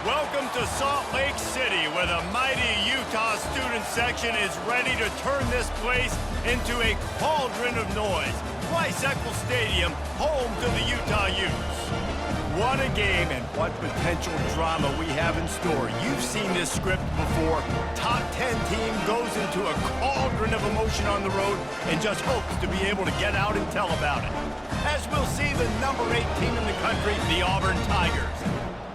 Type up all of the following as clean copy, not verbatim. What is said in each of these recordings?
Welcome to Salt Lake City, where the mighty Utah student section is ready to turn this place into a cauldron of noise. Eccles Stadium, home to the Utah Utes. What a game and what potential drama we have in store. You've seen this script before. Top 10 team goes into a cauldron of emotion on the road and just hopes to be able to get out and tell about it. As we'll see the number 8 team in the country, the Auburn Tigers,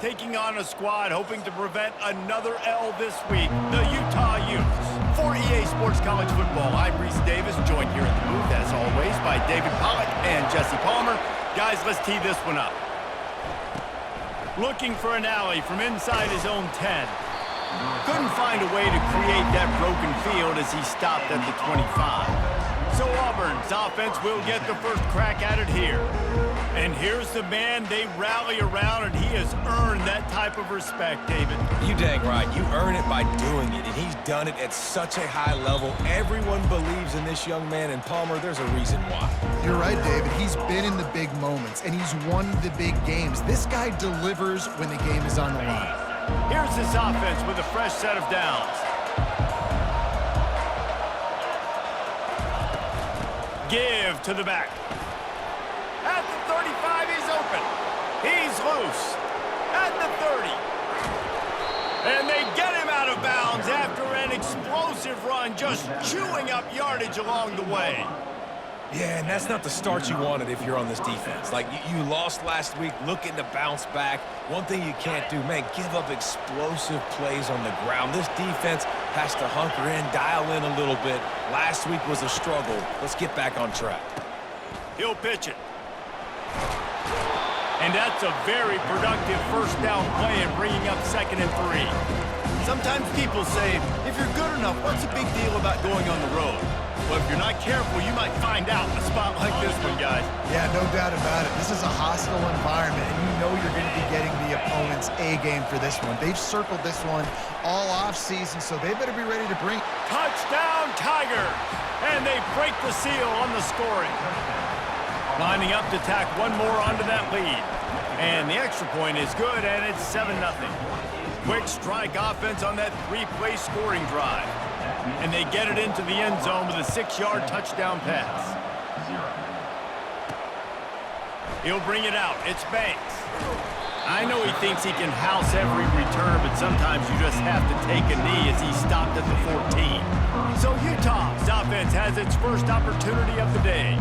taking on a squad hoping to prevent another L this week, the Utah Utes. For EA Sports College Football, I'm Reese Davis, joined here in the booth, as always, by David Pollack and Jesse Palmer. Guys, let's tee this one up. Looking for an alley from inside his own 10. Couldn't find a way to create that broken field as he stopped at the 25. So Auburn's offense will get the first crack at it here. And here's the man they rally around, and he has earned that type of respect, David. You dang right. You earn it by doing it, and he's done it at such a high level. Everyone believes in this young man, and Palmer, there's a reason why. You're right, David. He's been in the big moments, and he's won the big games. This guy delivers when the game is on the line. Here's this offense with a fresh set of downs. Give to the back. At the 35, he's open. He's loose. At the 30. And they get him out of bounds after an explosive run, just chewing up yardage along the way. Yeah, and that's not the start you wanted if you're on this defense. Like, you lost last week, looking to bounce back. One thing you can't do, man, give up explosive plays on the ground. This defense has to hunker in, dial in a little bit. Last week was a struggle. Let's get back on track. He'll pitch it. And that's a very productive first down play and bringing up 2nd and 3. Sometimes people say, if you're good enough, what's the big deal about going on the road? Well, if you're not careful, you might find out in a spot like this one, guys. Yeah, no doubt about it. This is a hostile environment, and you know you're going to be getting the opponent's A game for this one. They've circled this one all offseason, so they better be ready to bring. Touchdown, Tigers! And they break the seal on the scoring. Lining up to tack one more onto that lead. And the extra point is good, and it's 7-0. Quick strike offense on that 3-play scoring drive. And they get it into the end zone with a 6-yard touchdown pass. He'll bring it out. It's Banks. I know he thinks he can house every return, but sometimes you just have to take a knee as he stopped at the 14. So Utah's offense has its first opportunity of the day.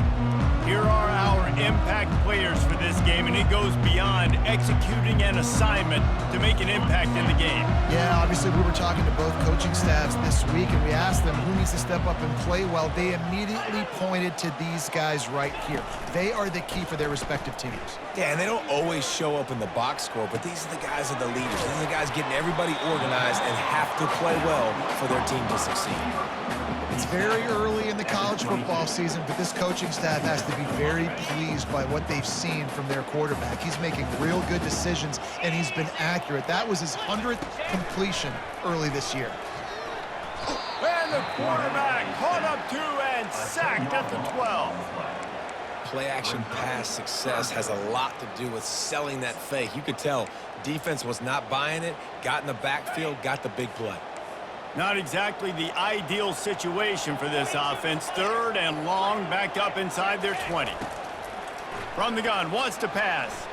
Here are our impact players for this game, and it goes beyond executing an assignment to make an impact in the game. Yeah, obviously we were talking to both coaching staffs this week, and we asked them who needs to step up and play well. They immediately pointed to these guys right here. They are the key for their respective teams. Yeah, and they don't always show up in the box score, but these are the guys that are the leaders. These are the guys getting everybody organized and have to play well for their team to succeed. It's very early in the college football season, but this coaching staff has to be very pleased by what they've seen from their quarterback. He's making real good decisions, and he's been accurate. That was his 100th completion early this year. And the quarterback caught up to and sacked at the 12. Play-action pass success has a lot to do with selling that fake. You could tell defense was not buying it, got in the backfield, got the big play. Not exactly the ideal situation for this offense. 3rd and long, back up inside their 20. From the gun, wants to pass.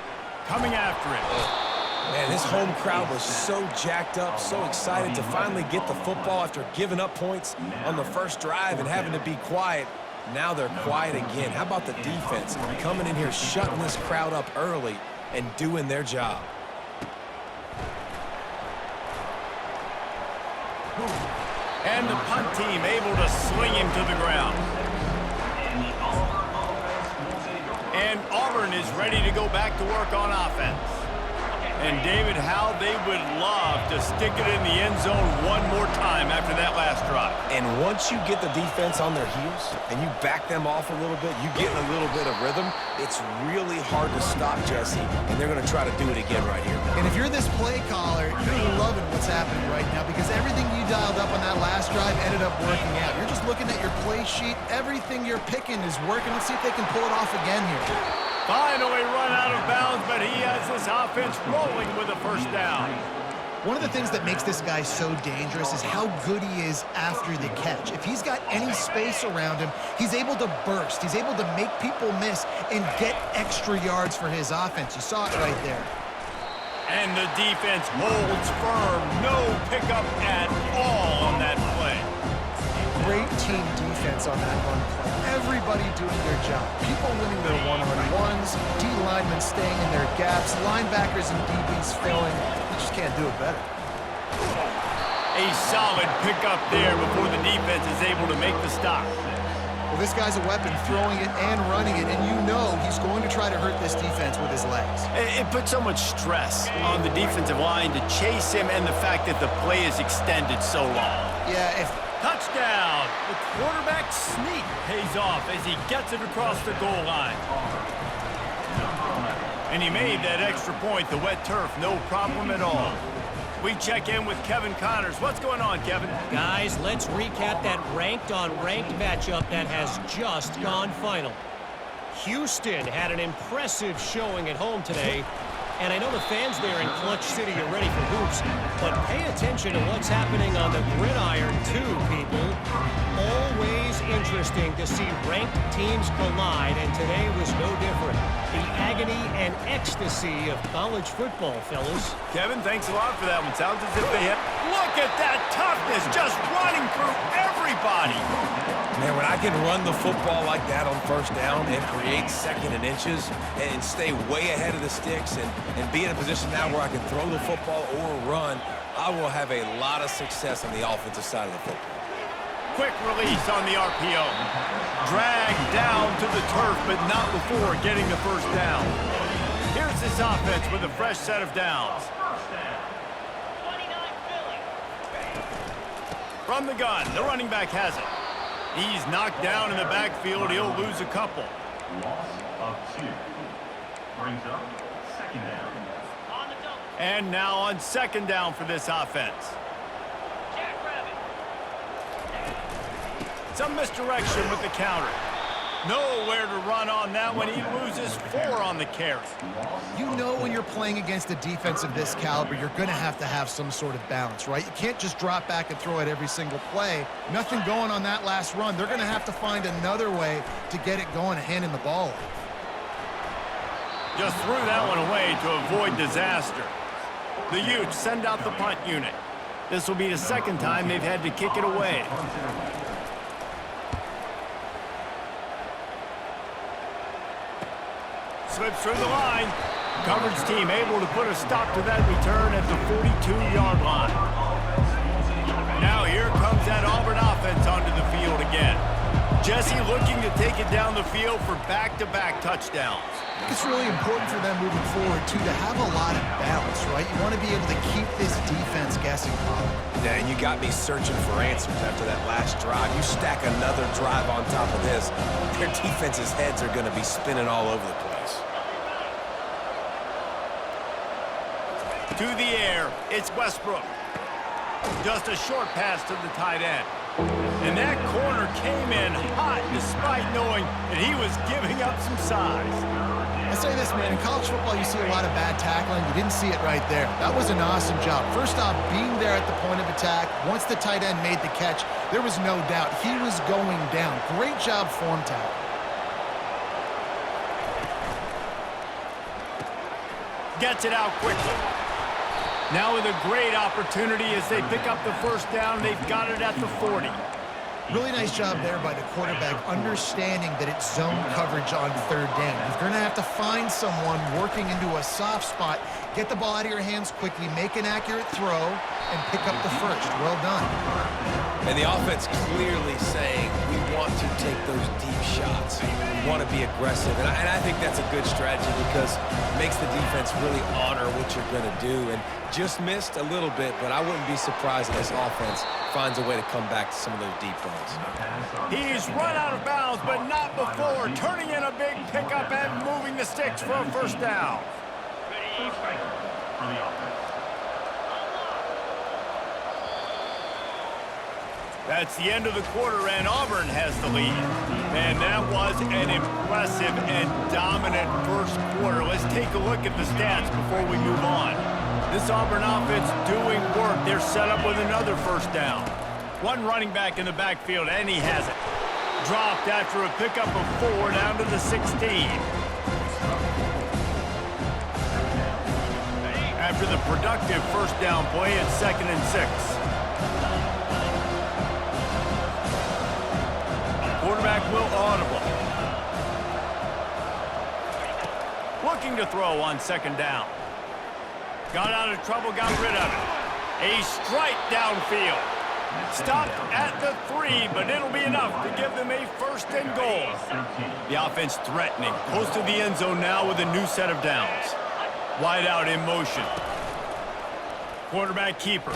Coming after it. Man, this home crowd was so jacked up, so excited to finally get the football after giving up points on the first drive and having to be quiet. Now they're quiet again. How about the defense coming in here, shutting this crowd up early and doing their job? And the punt team able to sling him to the ground. And Auburn is ready to go back to work on offense. And David, how they would love to stick it in the end zone one more time after that last drive. And once you get the defense on their heels and you back them off a little bit, you get in a little bit of rhythm, it's really hard to stop, Jesse, and they're going to try to do it again right here. And if you're this play caller, you're loving what's happening right now because everything you dialed up on that last drive ended up working out. You're just looking at your play sheet. Everything you're picking is working. Let's see if they can pull it off again here. Finally run out of bounds, but he has this offense rolling with a first down. One of the things that makes this guy so dangerous is how good he is after the catch. If he's got any space around him, he's able to burst. He's able to make people miss and get extra yards for his offense. You saw it right there. And the defense holds firm. No pickup at all on that play. Great team defense on that run play. Everybody doing their job. People winning their one-on-ones, D linemen staying in their gaps, linebackers and DBs filling. You just can't do it better. A solid pickup there before the defense is able to make the stop. Well, this guy's a weapon, throwing it and running it, and you know he's going to try to hurt this defense with his legs. It puts so much stress on the defensive line to chase him, and the fact that the play is extended so long. Yeah, Touchdown! The quarterback sneak pays off as he gets it across the goal line. And he made that extra point, the wet turf, no problem at all. We check in with Kevin Connors. What's going on, Kevin? Guys, let's recap that ranked-on-ranked matchup that has just gone final. Houston had an impressive showing at home today. And I know the fans there in Clutch City are ready for hoops, but pay attention to what's happening on the gridiron too, people. Always interesting to see ranked teams collide, and today was no different. The agony and ecstasy of college football, fellas. Kevin, thanks a lot for that one. Sounds as if they hit. Look at that toughness, just running through everybody. Man, when I can run the football like that on first down and create second and inches and stay way ahead of the sticks and be in a position now where I can throw the football or run, I will have a lot of success on the offensive side of the football. Quick release on the RPO. Dragged down to the turf, but not before getting the first down. Here's this offense with a fresh set of downs. From the gun, the running back has it. He's knocked down in the backfield. He'll lose a couple. Loss of 2. Brings up second down. And now on second down for this offense. Some misdirection with the counter. Nowhere to run on that one. He loses 4 on the carry. You know when you're playing against a defense of this caliber, you're going to have some sort of balance, right? You can't just drop back and throw it every single play. Nothing going on that last run. They're going to have to find another way to get it going and handing the ball off. Just threw that one away to avoid disaster. The Utes send out the punt unit. This will be the second time they've had to kick it away. Slips through the line. Coverage team able to put a stop to that return at the 42-yard line. Now here comes that Auburn offense onto the field again. Jesse looking to take it down the field for back-to-back touchdowns. I think it's really important for them moving forward, too, to have a lot of balance, right? You want to be able to keep this defense guessing. Yeah, and you got me searching for answers after that last drive. You stack another drive on top of this, their defense's heads are going to be spinning all over the place. To the air, it's Westbrook. Just a short pass to the tight end. And that corner came in hot despite knowing that he was giving up some size. I say this, man, in college football you see a lot of bad tackling. You didn't see it right there. That was an awesome job. First off, being there at the point of attack. Once the tight end made the catch, there was no doubt he was going down. Great job form tackle. Gets it out quickly. Now with a great opportunity as they pick up the first down. They've got it at the 40. Really nice job there by the quarterback, understanding that it's zone coverage on third down. You're going to have to find someone working into a soft spot, get the ball out of your hands quickly, make an accurate throw, and pick up the first. Well done. And the offense clearly saying, we want to take those deep shots. We want to be aggressive. And I think that's a good strategy because it makes the defense really honor what you're going to do. And just missed a little bit, but I wouldn't be surprised if this offense finds a way to come back to some of those deep balls. He's run out of bounds, but not before. Turning in a big pickup and moving the sticks for a first down. That's the end of the quarter, and Auburn has the lead. And that was an impressive and dominant first quarter. Let's take a look at the stats before we move on. This Auburn offense doing work. They're set up with another first down. One running back in the backfield, and he has it. Dropped after a pickup of 4 down to the 16. After the productive first down play, it's 2nd and 6. Quarterback will audible. Looking to throw on 2nd down. Got out of trouble, got rid of it. A strike downfield. Stopped at the 3, but it'll be enough to give them a 1st and goal. The offense threatening. Close to the end zone now with a new set of downs. Wide out in motion. Quarterback keeper.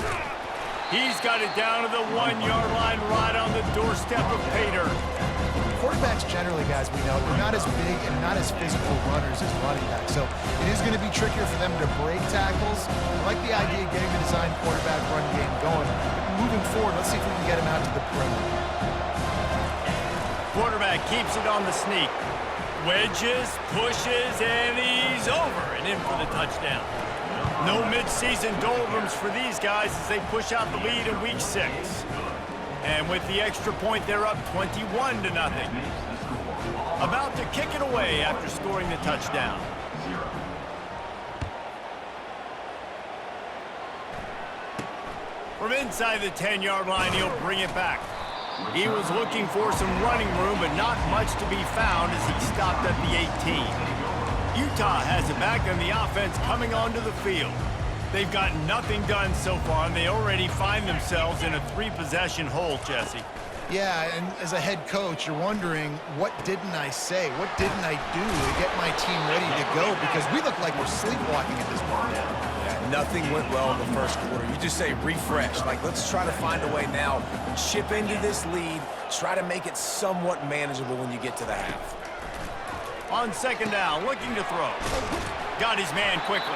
He's got it down to the 1-yard line right on the doorstep of Pater. Quarterbacks generally, guys, we know, they're not as big and not as physical runners as running backs. So it is going to be trickier for them to break tackles. I like the idea of getting the design quarterback run game going. But moving forward, let's see if we can get him out to the perimeter. Quarterback keeps it on the sneak. Wedges, pushes, and he's over and in for the touchdown. No midseason doldrums for these guys as they push out the lead in week 6. And with the extra point, they're up 21-0. About to kick it away after scoring the touchdown. From inside the 10-yard line, he'll bring it back. He was looking for some running room, but not much to be found as he stopped at the 18. Utah has it back, and the offense coming onto the field. They've got nothing done so far, and they already find themselves in a 3-possession hole, Jesse. Yeah, and as a head coach, you're wondering, what didn't I say? What didn't I do to get my team ready to go? Because we look like we're sleepwalking at this point now. Yeah, nothing went well in the first quarter. You just say refresh. Like, let's try to find a way now. Chip into this lead. Try to make it somewhat manageable when you get to the half. On 2nd down, looking to throw. Got his man quickly.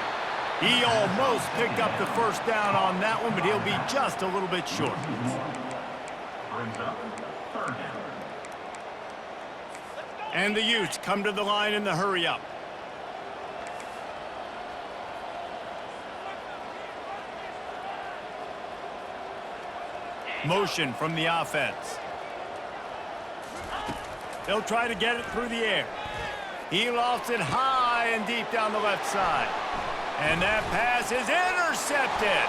He almost picked up the first down on that one, but he'll be just a little bit short. And the Utes come to the line in the hurry-up. Motion from the offense. They'll try to get it through the air. He lofts it high and deep down the left side. And that pass is intercepted.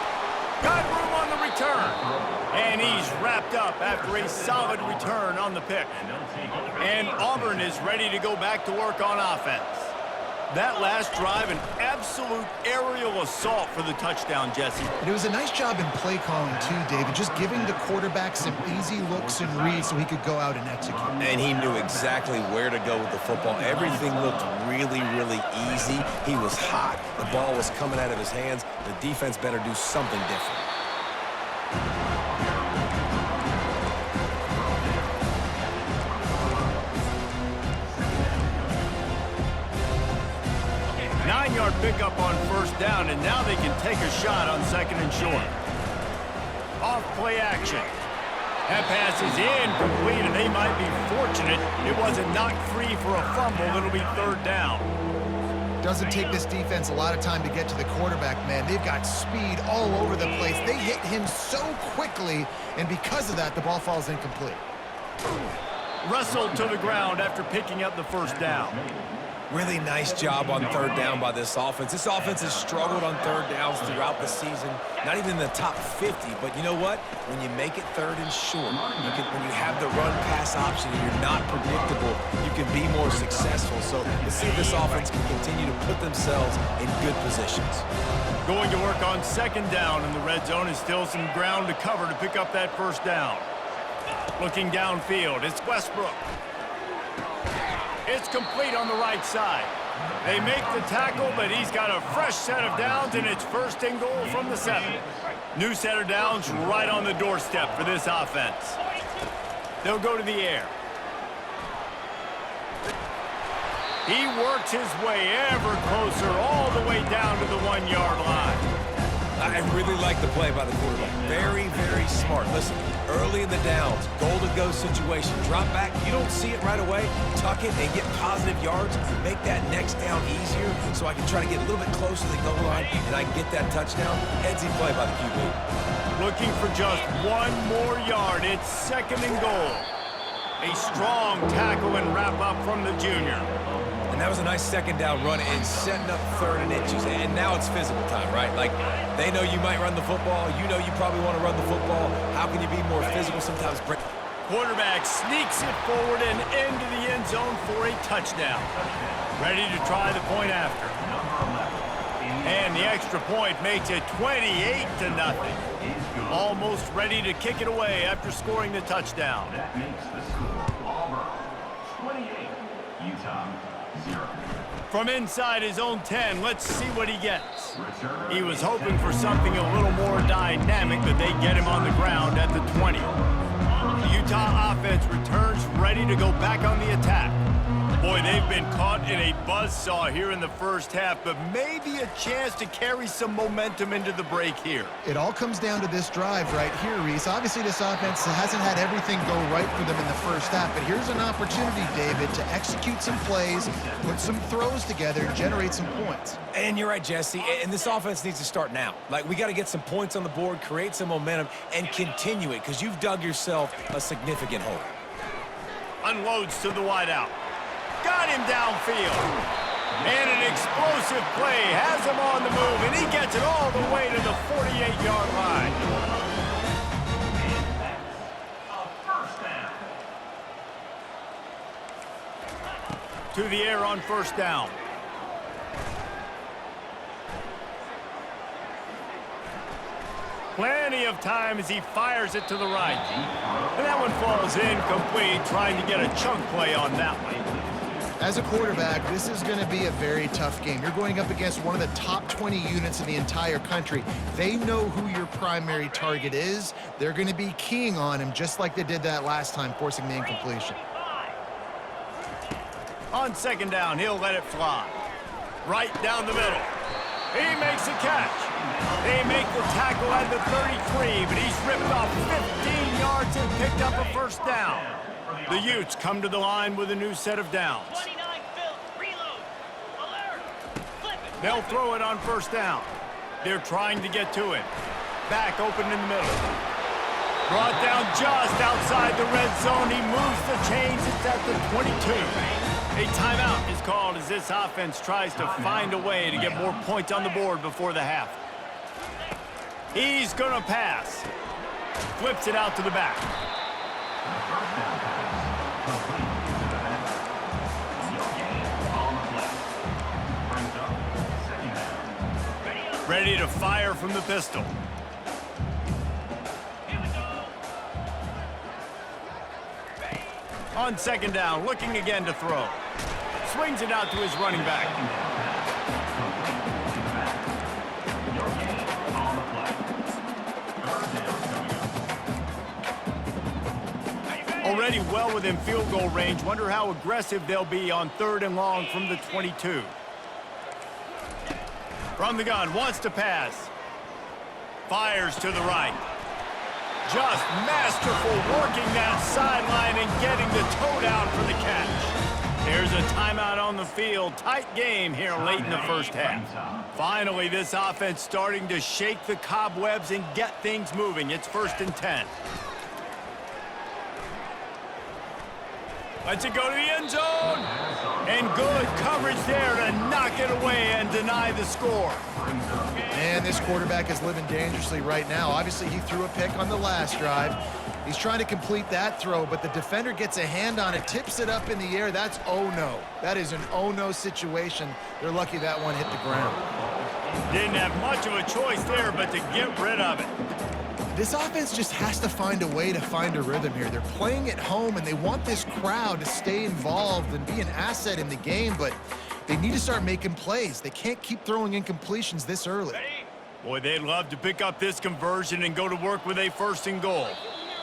Got room on the return. And he's wrapped up after a solid return on the pick. And Auburn is ready to go back to work on offense. That last drive, an absolute aerial assault for the touchdown, Jesse. And it was a nice job in play calling, too, David, just giving the quarterback some easy looks and reads so he could go out and execute. And he knew exactly where to go with the football. Everything looked really, really easy. He was hot. The ball was coming out of his hands. The defense better do something different. Nine-yard pickup on first down, and now they can take a shot on 2nd and short. Off play action. That pass is incomplete, and they might be fortunate it wasn't knocked free for a fumble. It'll be 3rd down. Doesn't take this defense a lot of time to get to the quarterback, man. They've got speed all over the place. They hit him so quickly, and because of that, the ball falls incomplete. Wrestled to the ground after picking up the first down. Really nice job on 3rd down by this offense. This offense has struggled on 3rd downs throughout the season. Not even in the top 50, but you know what? When you make it 3rd and short, when you have the run-pass option and you're not predictable, you can be more successful. So let's see if this offense can continue to put themselves in good positions. Going to work on 2nd down in the red zone, is still some ground to cover to pick up that first down. Looking downfield, it's Westbrook. It's complete on the right side. They make the tackle, but he's got a fresh set of downs, and it's 1st and goal from the 7. New set of downs right on the doorstep for this offense. They'll go to the air. He works his way ever closer all the way down to the 1-yard line. I really like the play by the quarterback. Very, very smart. Listen, early in the downs, goal-to-go situation, drop back. You don't see it right away. Tuck it and get positive yards. Make that next down easier so I can try to get a little bit closer to the goal line and I can get that touchdown. Headsy play by the QB. Looking for just one more yard. It's 2nd and goal. A strong tackle and wrap-up from the junior. And that was a nice 2nd down run and setting up 3rd and inches. And now it's physical time, right? Like, they know you might run the football. You know you probably want to run the football. How can you be more physical? Sometimes break. Quarterback sneaks it forward and into the end zone for a touchdown. Ready to try the point after. And the extra point makes it 28-0. Almost ready to kick it away after scoring the touchdown. That makes the score Auburn 28, Utah 0. From inside his own 10, let's see what he gets. He was hoping for something a little more dynamic, but they get him on the ground at the 20. The Utah offense returns ready to go back on the attack. Boy, they've been caught in a buzzsaw here in the first half, but maybe a chance to carry some momentum into the break here. It all comes down to this drive right here, Reese. Obviously, this offense hasn't had everything go right for them in the first half, but here's an opportunity, David, to execute some plays, put some throws together, and generate some points. And you're right, Jesse, and this offense needs to start now. Like, we got to get some points on the board, create some momentum, and continue it, because you've dug yourself a significant hole. Unloads to the wideout. Got him downfield. And an explosive play has him on the move, and he gets it all the way to the 48-yard line. To the air on 1st down. Plenty of time as he fires it to the right. And that one falls incomplete, trying to get a chunk play on that one. As a quarterback, this is going to be a very tough game. You're going up against one of the top 20 units in the entire country. They know who your primary target is. They're going to be keying on him just like they did that last time, forcing the incompletion. On 2nd down, he'll let it fly. Right down the middle. He makes a catch. They make the tackle at the 33, but he's ripped off 15 yards and picked up a 1st down. The Utes come to the line with a new set of downs. They'll throw it on 1st down. They're trying to get to it. Back open in the middle. Brought down just outside the red zone. He moves the chains. It's at the 22. A timeout is called as this offense tries to find a way to get more points on the board before the half. He's going to pass. Flips it out to the back. Ready to fire from the pistol. On 2nd down, looking again to throw. Swings it out to his running back. Already well within field goal range. Wonder how aggressive they'll be on 3rd and long from the 22. From the gun, wants to pass. Fires to the right. Just masterful working that sideline and getting the toe down for the catch. There's a timeout on the field. Tight game here late in the first half. Finally, this offense starting to shake the cobwebs and get things moving. It's 1st and 10. Lets it go to the end zone. And good coverage there to knock it away and deny the score. And this quarterback is living dangerously right now. Obviously, he threw a pick on the last drive. He's trying to complete that throw, but the defender gets a hand on it, tips it up in the air. That's oh-no. That is an oh-no situation. They're lucky that one hit the ground. Didn't have much of a choice there, but to get rid of it. This offense just has to find a way to find a rhythm here. They're playing at home, and they want this crowd to stay involved and be an asset in the game, but they need to start making plays. They can't keep throwing incompletions this early. Boy, they'd love to pick up this conversion and go to work with a 1st and goal.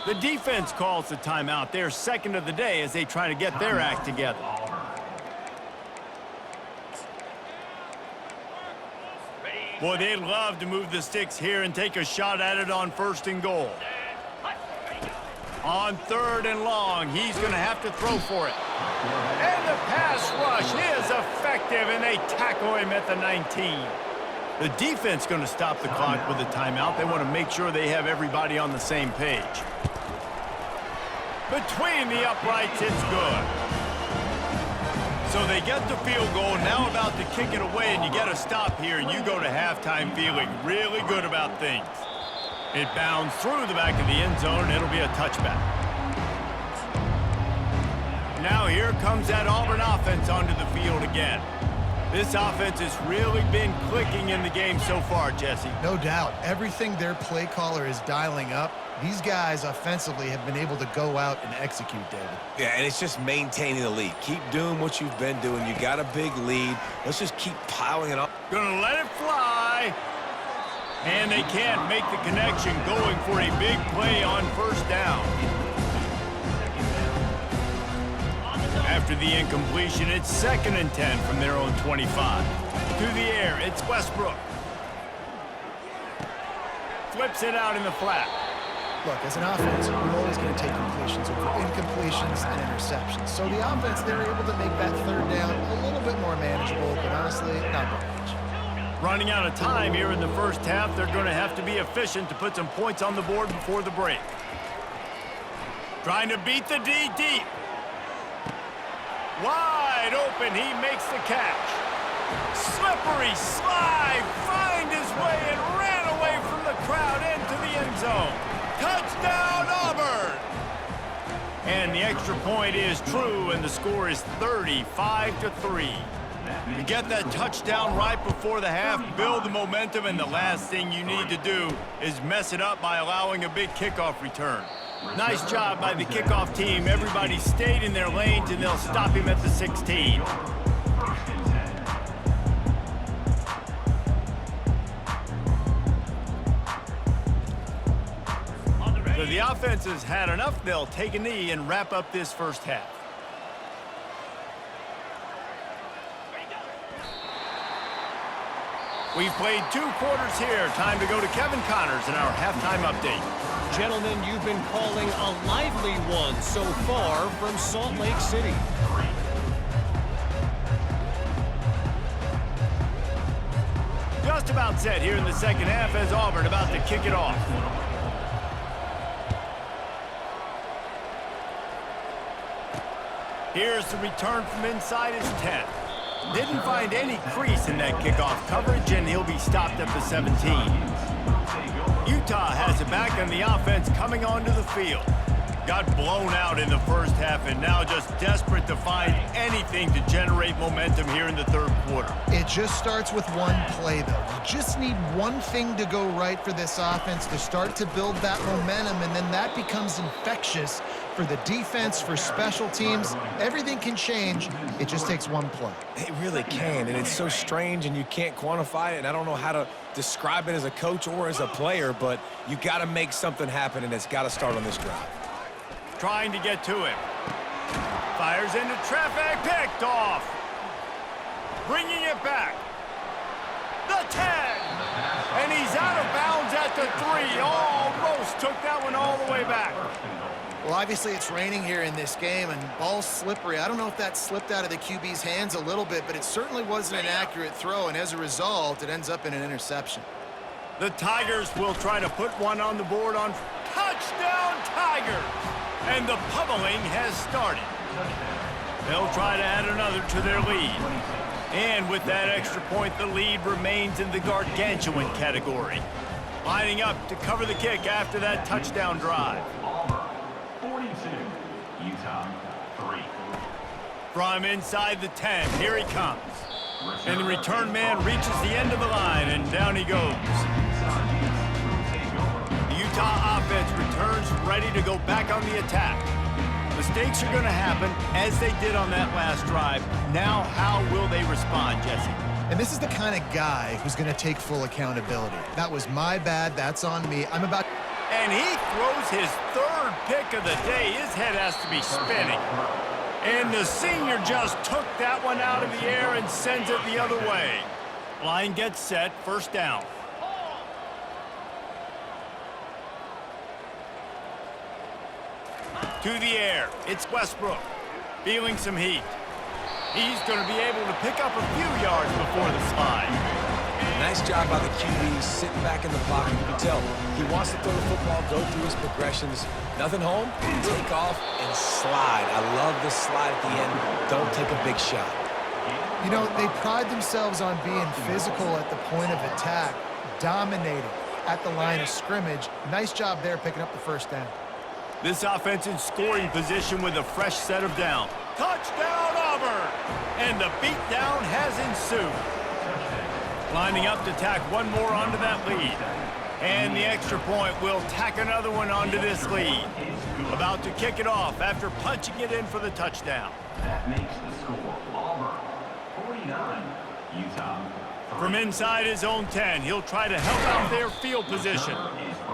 The defense calls the timeout. They're 2nd of the day as they try to get their act together. Boy, they'd love to move the sticks here and take a shot at it on 1st and goal. On 3rd and long, he's going to have to throw for it. And the pass rush is effective, and they tackle him at the 19. The defense going to stop the clock with a timeout. They want to make sure they have everybody on the same page. Between the uprights, it's good. So they get the field goal, now about to kick it away, and you get a stop here, and you go to halftime feeling really good about things. It bounds through the back of the end zone, and it'll be a touchback. Now here comes that Auburn offense onto the field again. This offense has really been clicking in the game so far, Jesse. No doubt. Everything their play caller is dialing up, these guys offensively have been able to go out and execute, David. Yeah, and it's just maintaining the lead. Keep doing what you've been doing. You got a big lead. Let's just keep piling it up. Gonna let it fly. And they can't make the connection, going for a big play on 1st down. After the incompletion, it's 2nd and 10 from their own 25. To the air, it's Westbrook. Flips it out in the flat. Look, as an offense, we're always going to take completions over incompletions and interceptions. So the offense, they're able to make that 3rd down a little bit more manageable, but honestly, not very much. Running out of time here in the 1st half, they're going to have to be efficient to put some points on the board before the break. Trying to beat the D deep. Wide open, he makes the catch. Slippery slide, find his way and ran away from the crowd into the end zone. Touchdown, Auburn! And the extra point is true, and the score is 35-3. You get that touchdown right before the half, build the momentum, and the last thing you need to do is mess it up by allowing a big kickoff return. Nice job by the kickoff team. Everybody stayed in their lanes, and they'll stop him at the 16. So the offense has had enough. They'll take a knee and wrap up this 1st half. We've played 2 quarters here. Time to go to Kevin Connors in our halftime update. Gentlemen, you've been calling a lively one so far from Salt Lake City. Just about set here in the 2nd half as Auburn about to kick it off. Here's the return from inside his 10. Didn't find any crease in that kickoff coverage, and he'll be stopped at the 17. Utah has it back, and the offense coming onto the field. Got blown out in the 1st half, and now just desperate to find anything to generate momentum here in the 3rd quarter. It just starts with one play, though. You just need one thing to go right for this offense to start to build that momentum, and then that becomes infectious for the defense, for special teams. Everything can change. It just takes one play. It really can, and it's so strange, and you can't quantify it, and I don't know how to describe it as a coach or as a player, but you got to make something happen, and it's got to start on this drive. Trying to get to him. Fires into traffic, picked off. Bringing it back. The 10. And he's out of bounds at the 3. Almost took that one all the way back. Well, obviously it's raining here in this game, and ball's slippery. I don't know if that slipped out of the QB's hands a little bit, but it certainly wasn't an accurate throw, and as a result, it ends up in an interception. The Tigers will try to put one on the board on touchdown Tigers. And the pummeling has started. They'll try to add another to their lead. And with that extra point, the lead remains in the gargantuan category. Lining up to cover the kick after that touchdown drive. 42, Utah 3. From inside the 10, here he comes. And the return man reaches the end of the line, and down he goes. The Utah offense returns ready to go back on the attack. Mistakes are going to happen, as they did on that last drive. Now, how will they respond, Jesse? And this is the kind of guy who's going to take full accountability. That was my bad. That's on me. And he throws his 3rd pick of the day. His head has to be spinning. And the senior just took that one out of the air and sends it the other way. Line gets set, first down. To the air, it's Westbrook, feeling some heat. He's going to be able to pick up a few yards before the slide. Nice job by the QB, sitting back in the pocket. You can tell he wants to throw the football, go through his progressions. Nothing home, take off and slide. I love the slide at the end. Don't take a big shot. You know, they pride themselves on being physical at the point of attack, dominating at the line of scrimmage. Nice job there picking up the first down. This offense in scoring position with a fresh set of down. Touchdown, Auburn! And the beatdown has ensued. Lining up to tack one more onto that lead. And the extra point will tack another one onto this lead. About to kick it off after punching it in for the touchdown. That makes the score Auburn 49, Utah. From inside his own 10, he'll try to help out their field position.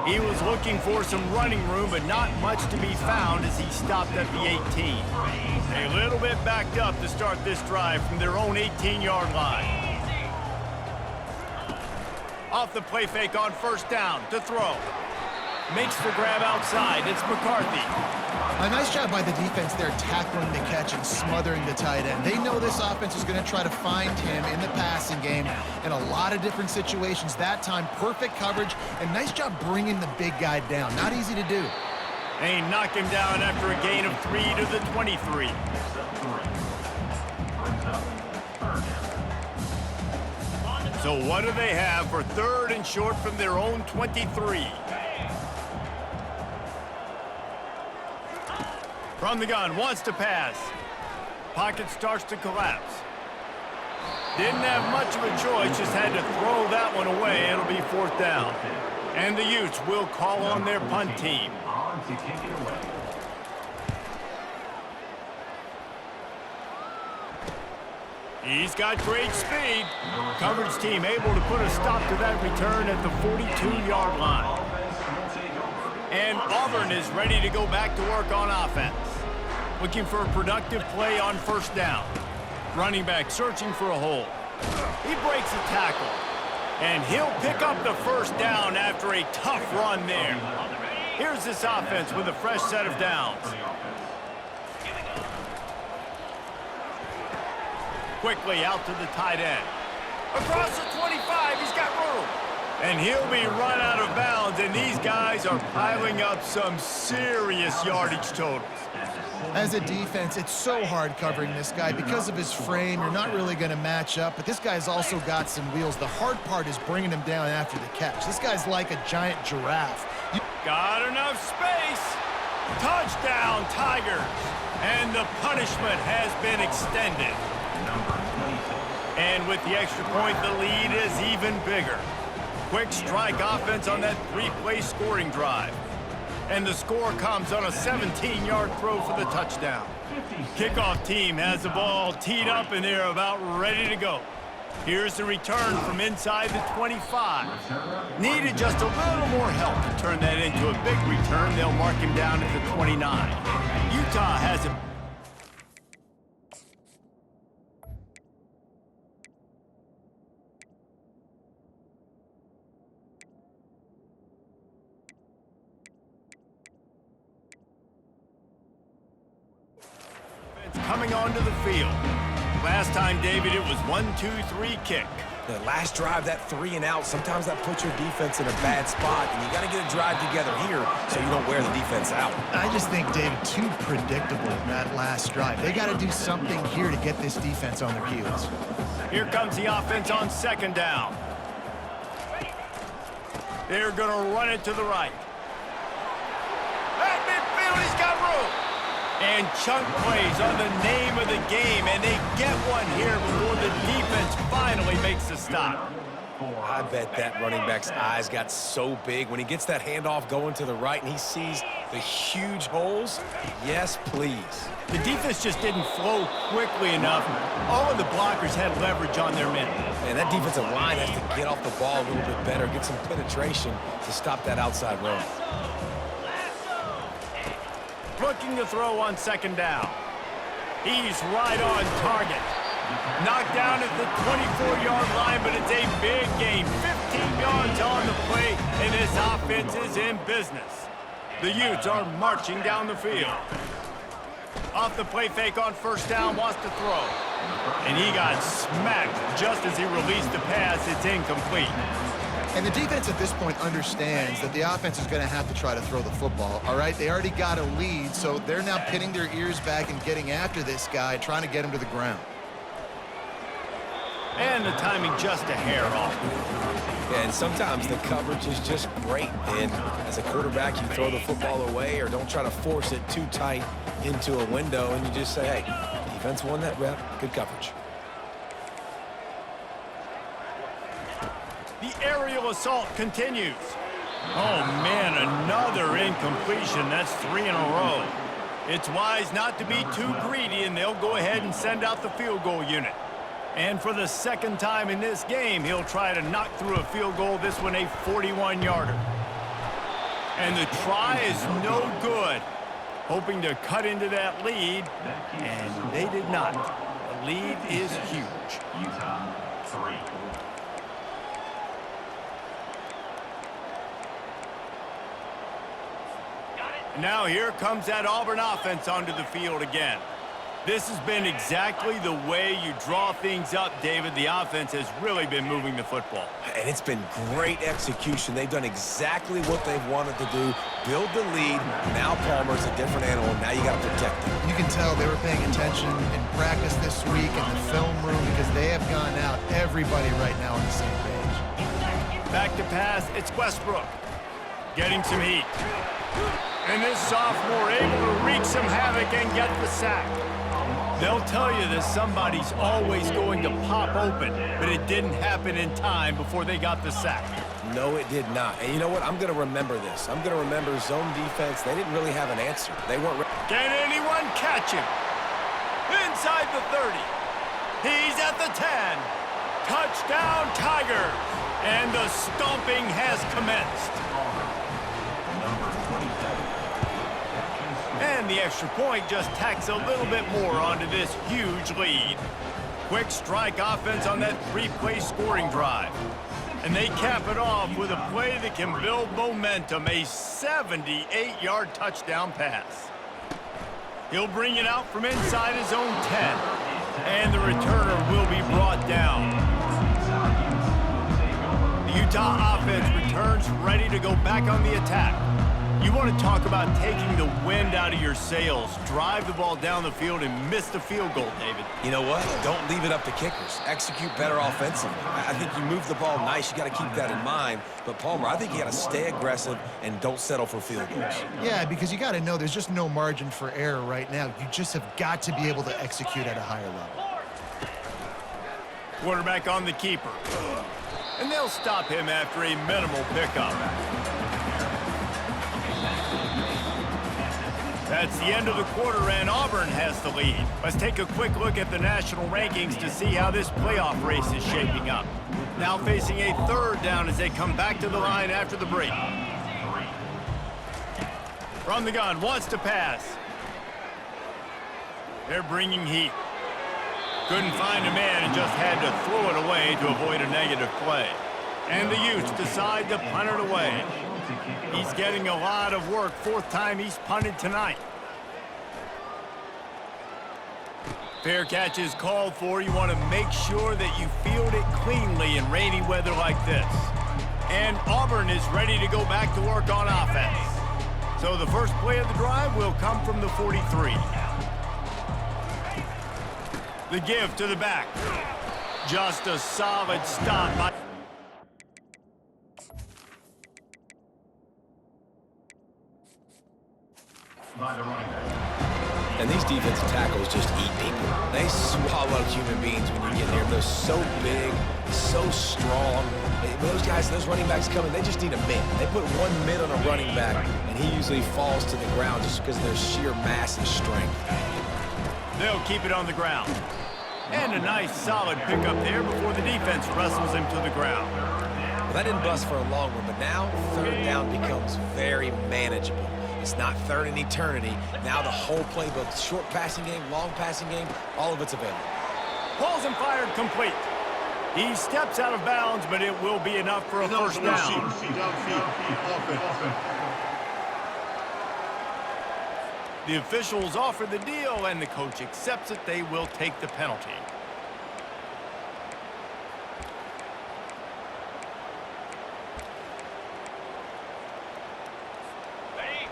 He was looking for some running room, but not much to be found as he stopped at the 18. A little bit backed up to start this drive from their own 18-yard line. Off the play fake on first down to throw. Makes the grab outside. It's McCarthy. A nice job by the defense there tackling the catch and smothering the tight end. They know this offense is going to try to find him in the passing game in a lot of different situations. That time, perfect coverage, and nice job bringing the big guy down. Not easy to do. They knock him down after a gain of 3 to the 23. So what do they have for third and short from their own 23? From the gun, wants to pass. Pocket starts to collapse. Didn't have much of a choice, just had to throw that one away. It'll be fourth down. And the Utes will call on their punt team. On to kick it away. He's got great speed. Coverage team able to put a stop to that return at the 42-yard line. And Auburn is ready to go back to work on offense. Looking for a productive play on first down. Running back searching for a hole. He breaks a tackle. And he'll pick up the first down after a tough run there. Here's this offense with a fresh set of downs. Quickly out to the tight end. Across the 25, he's got room. And he'll be run out of bounds, and these guys are piling up some serious yardage totals. As a defense, it's so hard covering this guy. Because of his frame, you're not really going to match up, but this guy's also got some wheels. The hard part is bringing him down after the catch. This guy's like a giant giraffe. Got enough space. Touchdown, Tigers. And the punishment has been extended. And with the extra point, the lead is even bigger. Quick strike offense on that three-play scoring drive. And the score comes on a 17-yard throw for the touchdown. Kickoff team has the ball teed up, and they're about ready to go. Here's the return from inside the 25. Needed just a little more help to turn that into a big return. They'll mark him down at the 29. Utah has it. Coming onto the field. Last time, David, it was 1-2-3 kick. The last drive, that 3 and out, sometimes that puts your defense in a bad spot, and you got to get a drive together here so you don't wear the defense out. I just think, David, too predictable that last drive. They got to do something here to get this defense on their heels. Here comes the offense on second down. They're going to run it to the right. At midfield, he's got room. And chunk plays on the name of the game, and they get one here before the defense finally makes the stop. I bet that running back's eyes got so big when he gets that handoff going to the right and he sees the huge holes. Yes, please. The defense just didn't flow quickly enough. All of the blockers had leverage on their men. And that defensive line has to get off the ball a little bit better, get some penetration to stop that outside run. Looking to throw on second down. He's right on target. Knocked down at the 24-yard line, but it's a big gain. 15 yards on the play, and this offense is in business. The Utes are marching down the field. Off the play fake on first down, wants to throw. And he got smacked just as he released the pass. It's incomplete. And the defense at this point understands that the offense is going to have to try to throw the football, all right? They already got a lead, so they're now pinning their ears back and getting after this guy, trying to get him to the ground. And the timing just a hair off. Yeah, and sometimes the coverage is just great. And as a quarterback, you throw the football away or don't try to force it too tight into a window, and you just say, hey, defense won that rep, good coverage. The aerial assault continues. Oh, man, another incompletion. That's 3 in a row. It's wise not to be too greedy, and they'll go ahead and send out the field goal unit. And for the second time in this game, he'll try to knock through a field goal, this one a 41-yarder. And the try is no good. Hoping to cut into that lead, and they did not. The lead is huge. Utah, 3. Now here comes that Auburn offense onto the field again. This has been exactly the way you draw things up, David. The offense has really been moving the football. And it's been great execution. They've done exactly what they've wanted to do. Build the lead. Now Palmer's a different animal. Now you got to protect him. You can tell they were paying attention in practice this week in the film room because they have gone out, everybody right now on the same page. Back to pass, it's Westbrook. Getting some heat. And this sophomore able to wreak some havoc and get the sack. They'll tell you that somebody's always going to pop open, but it didn't happen in time before they got the sack. No, it did not. And you know what? I'm going to remember this. I'm going to remember zone defense. They didn't really have an answer. They weren't. Can anyone catch him? Inside the 30. He's at the 10. Touchdown, Tigers. And the stomping has commenced. And the extra point just tacks a little bit more onto this huge lead. Quick strike offense on that 3-play scoring drive. And they cap it off with a play that can build momentum, a 78-yard touchdown pass. He'll bring it out from inside his own 10. And the returner will be brought down. The Utah offense returns ready to go back on the attack. You want to talk about taking the wind out of your sails. Drive the ball down the field and miss the field goal, David. You know what? Don't leave it up to kickers. Execute better offensively. I think you move the ball nice. You got to keep that in mind. But, Palmer, I think you got to stay aggressive and don't settle for field goals. Yeah, because you got to know there's just no margin for error right now. You just have got to be able to execute at a higher level. Quarterback on the keeper. And they'll stop him after a minimal pickup. That's the end of the quarter, and Auburn has the lead. Let's take a quick look at the national rankings to see how this playoff race is shaping up. Now facing a third down as they come back to the line after the break. From the gun, wants to pass. They're bringing heat. Couldn't find a man and just had to throw it away to avoid a negative play. And the Utes decide to punt it away. He's getting a lot of work. 4th time he's punted tonight. Fair catch is called for. You want to make sure that you field it cleanly in rainy weather like this. And Auburn is ready to go back to work on offense. So the first play of the drive will come from the 43. The give to the back. Just a solid stop by the running back. And these defensive tackles just eat people. They swallow human beings when you get near them. They're so big, so strong. When those guys, those running backs come in, they just need a mid. They put one mid on a running back, and he usually falls to the ground just because of their sheer mass and strength. They'll keep it on the ground. And a nice, solid pickup there before the defense wrestles him to the ground. Well, that didn't bust for a long one, but now 3rd down becomes very manageable. It's not 3rd in eternity. Now the whole playbook, short passing game, long passing game, all of it's available. Pulls and fired complete. He steps out of bounds, but it will be enough for a first down. The officials offer the deal, and the coach accepts it. They will take the penalty.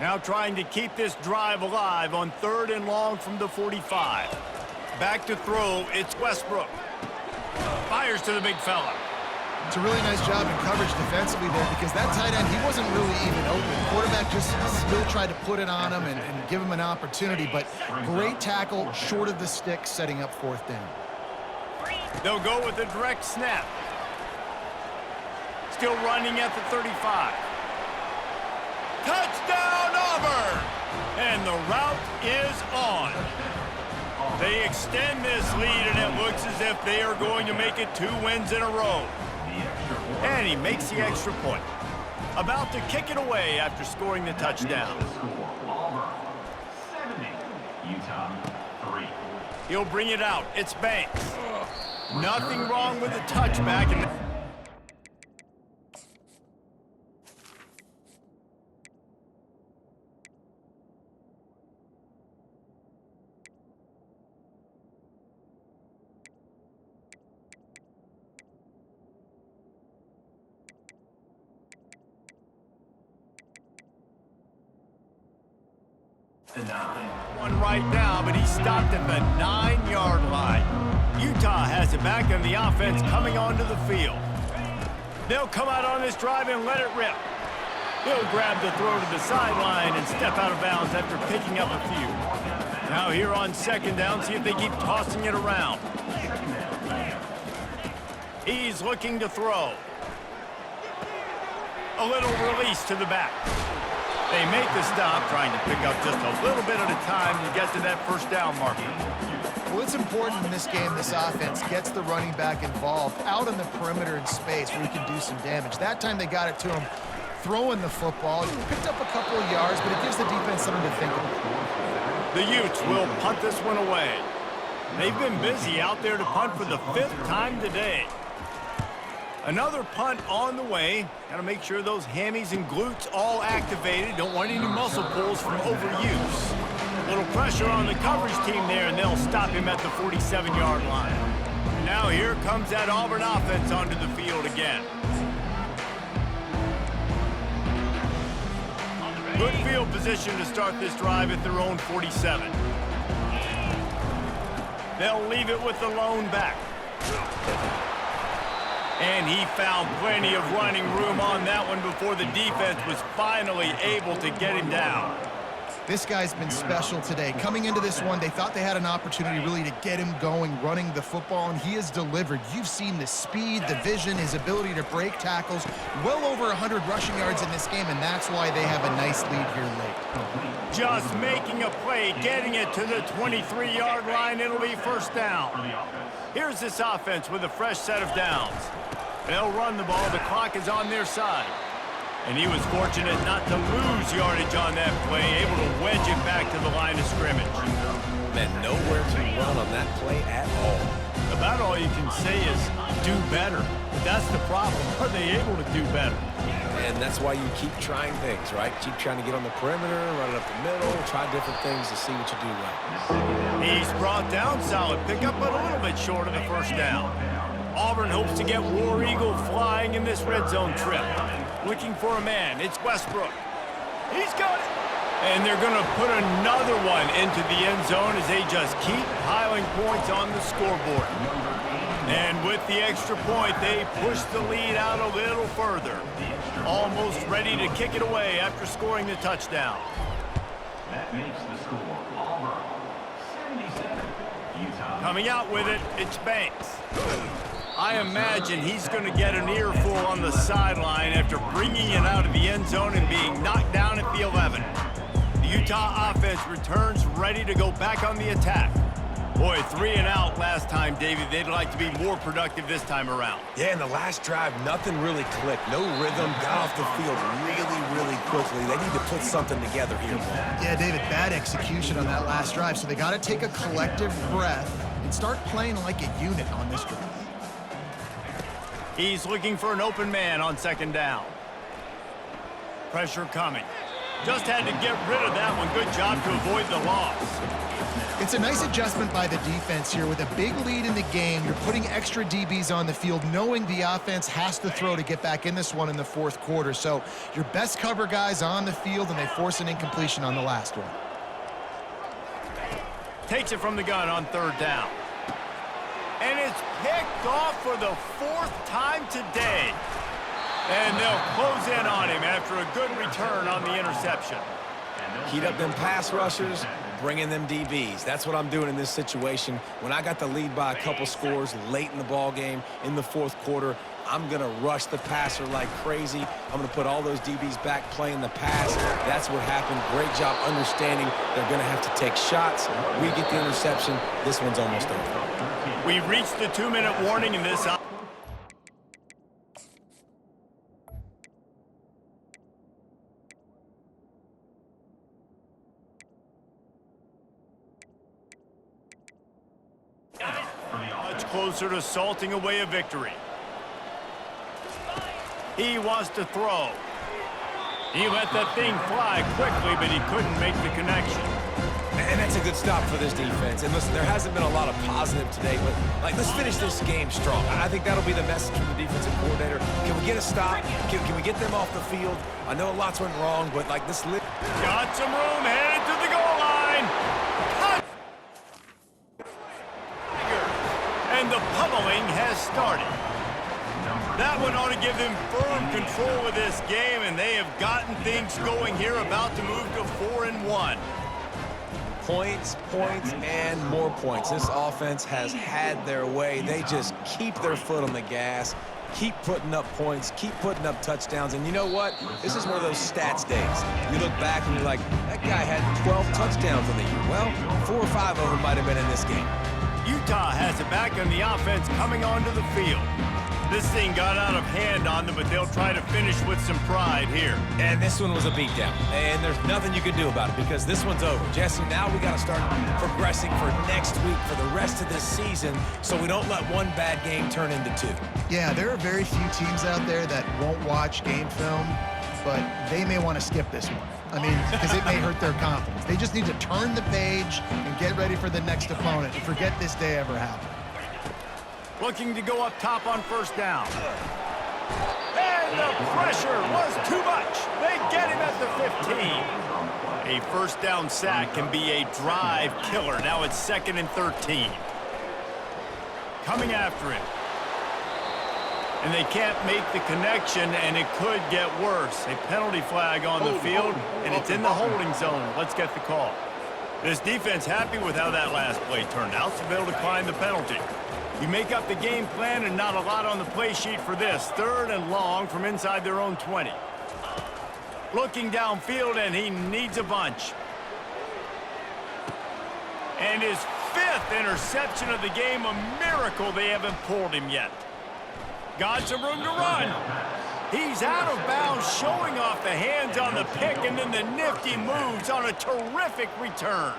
Now trying to keep this drive alive on 3rd and long from the 45. Back to throw, it's Westbrook. Fires to the big fella. It's a really nice job in coverage defensively there because that tight end, he wasn't really even open. Quarterback just still tried to put it on him and give him an opportunity, but great tackle short of the stick, setting up 4th down. They'll go with a direct snap. Still running at the 35. Touchdown, Auburn! And the route is on. They extend this lead, and it looks as if they are going to make it 2 wins in a row. And he makes the extra point. About to kick it away after scoring the touchdown. Auburn 70, Utah 3. He'll bring it out. It's Banks. Nothing wrong with the touchback. And The 9. one right now, but he stopped at the 9-yard line. Utah has it back, and the offense coming onto the field. They'll come out on this drive and let it rip. He'll grab the throw to the sideline and step out of bounds after picking up a few. Now here on 2nd down, see if they keep tossing it around. He's looking to throw. A little release to the back. They make the stop, trying to pick up just a little bit at a time to get to that first down marker. Well, it's important in this game this offense gets the running back involved out on the perimeter in space where he can do some damage. That time they got it to him throwing the football. He picked up a couple of yards, but it gives the defense something to think about. The Utes will punt this one away. They've been busy out there to punt for the 5th time today. Another punt on the way. Got to make sure those hammies and glutes all activated. Don't want any muscle pulls from overuse. A little pressure on the coverage team there, and they'll stop him at the 47-yard line. And now here comes that Auburn offense onto the field again. Good field position to start this drive at their own 47. They'll leave it with the lone back. And he found plenty of running room on that one before the defense was finally able to get him down. This guy's been special today. Coming into this one, they thought they had an opportunity really to get him going, running the football, and he has delivered. You've seen the speed, the vision, his ability to break tackles. Well over 100 rushing yards in this game, and that's why they have a nice lead here late. Just making a play, getting it to the 23-yard line. It'll be first down. Here's this offense with a fresh set of downs. They'll run the ball. The clock is on their side. And he was fortunate not to lose yardage on that play, able to wedge it back to the line of scrimmage. Man, nowhere to run on that play at all. About all you can say is do better. But that's the problem. Are they able to do better? And that's why you keep trying things, right? Keep trying to get on the perimeter, run it up the middle, try different things to see what you do right. He's brought down, solid pickup, but a little bit short of the first down. Auburn hopes to get War Eagle flying in this red zone trip. Looking for a man. It's Westbrook. He's got it. And they're going to put another one into the end zone as they just keep piling points on the scoreboard. And with the extra point, they push the lead out a little further. Almost ready to kick it away after scoring the touchdown. That makes the score Auburn 77, Utah. Coming out with it, it's Banks. I imagine he's going to get an earful on the sideline after bringing it out of the end zone and being knocked down at the 11. The Utah offense returns ready to go back on the attack. Boy, 3 and out last time, Davey. They'd like to be more productive this time around. Yeah, in the last drive, nothing really clicked. No rhythm, got off the field really quickly. They need to put something together here, Paul. Yeah, David, bad execution on that last drive, so they got to take a collective breath and and start playing like a unit on this drive. He's looking for an open man on second down. Pressure coming. Just had to get rid of that one. Good job to avoid the loss. It's a nice adjustment by the defense here. With a big lead in the game, you're putting extra DBs on the field, knowing the offense has to throw to get back in this one in the fourth quarter. So your best cover guys on the field, and they force an incompletion on the last one. Takes it from the gun on third down. And it's picked off for the fourth time today. And they'll close in on him after a good return on the interception. Heat up them pass rushers, bring in them DBs. That's what I'm doing in this situation. When I got the lead by a couple scores late in the ball game in the fourth quarter, I'm going to rush the passer like crazy. I'm going to put all those DBs back playing the pass. That's what happened. Great job understanding they're going to have to take shots. We get the interception. This one's almost over. We reached the 2-minute warning in this. Much closer to salting away a victory. He wants to throw. He let that thing fly quickly, but he couldn't make the connection. And that's a good stop for this defense. And listen, there hasn't been a lot of positive today, but let's finish this game strong. I think that'll be the message from the defensive coordinator. Can we get a stop? Can we get them off the field? I know lots went wrong, but this got some room, headed to the goal line. Cut. And the pummeling has started. That one ought to give them firm control of this game, and they have gotten things going here, about to move to 4-1. Points, and more points. This offense has had their way. They just keep their foot on the gas, keep putting up points, keep putting up touchdowns. And you know what? This is one of those stats days. You look back and you're like, that guy had 12 touchdowns in the year. Well, 4 or 5 of them might have been in this game. Utah has it back on the offense coming onto the field. This thing got out of hand on them, but they'll try to finish with some pride here. And this one was a beatdown, and there's nothing you can do about it because this one's over. Jesse, now we got to start progressing for next week for the rest of this season so we don't let one bad game turn into 2. Yeah, there are very few teams out there that won't watch game film, but they may want to skip this one. I mean, because it may hurt their confidence. They just need to turn the page and get ready for the next opponent and forget this day ever happened. Looking to go up top on first down. And the pressure was too much. They get him at the 15. A first down sack can be a drive killer. Now it's 2nd and 13. Coming after him. And they can't make the connection, and it could get worse. A penalty flag on the field, and it's in the holding zone. Let's get the call. This defense happy with how that last play turned out, so they'll decline the penalty. You make up the game plan, and not a lot on the play sheet for this. 3rd and long from inside their own 20. Looking downfield, and he needs a bunch. And his 5th interception of the game, a miracle they haven't pulled him yet. Got some room to run. He's out of bounds, showing off the hands on the pick, and then the nifty moves on a terrific return.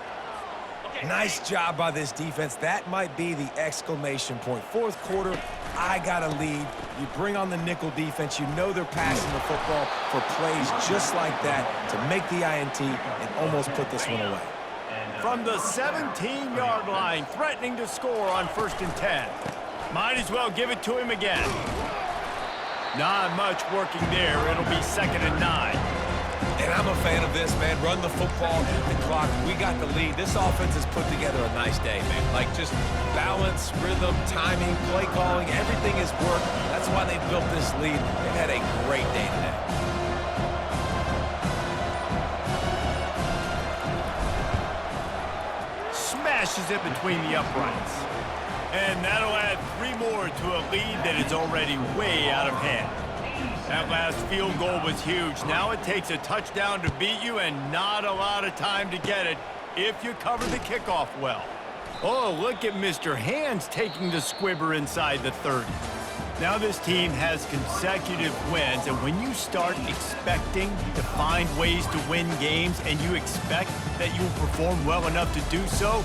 Nice job by this defense. That might be the exclamation point. Fourth quarter, I got a lead. You bring on the nickel defense. You know they're passing the football for plays just like that to make the INT and almost put this one away. From the 17-yard line, threatening to score on 1st and 10. Might as well give it to him again. Not much working there. It'll be 2nd and 9. And I'm a fan of this, man. Run the football, the clock. We got the lead. This offense has put together a nice day, man. Just balance, rhythm, timing, play calling, everything has worked. That's why they built this lead. They've had a great day today. Smashes it between the uprights. And that'll add 3 more to a lead that is already way out of hand. That last field goal was huge. Now it takes a touchdown to beat you and not a lot of time to get it if you cover the kickoff well. Oh, look at Mr. Hands taking the squibber inside the 30. Now this team has consecutive wins, and when you start expecting to find ways to win games and you expect that you will perform well enough to do so,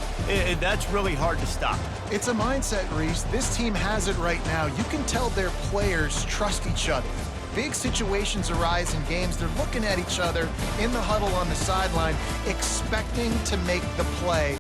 that's really hard to stop. It's a mindset, Reese. This team has it right now. You can tell their players trust each other. Big situations arise in games. They're looking at each other in the huddle on the sideline, expecting to make the play.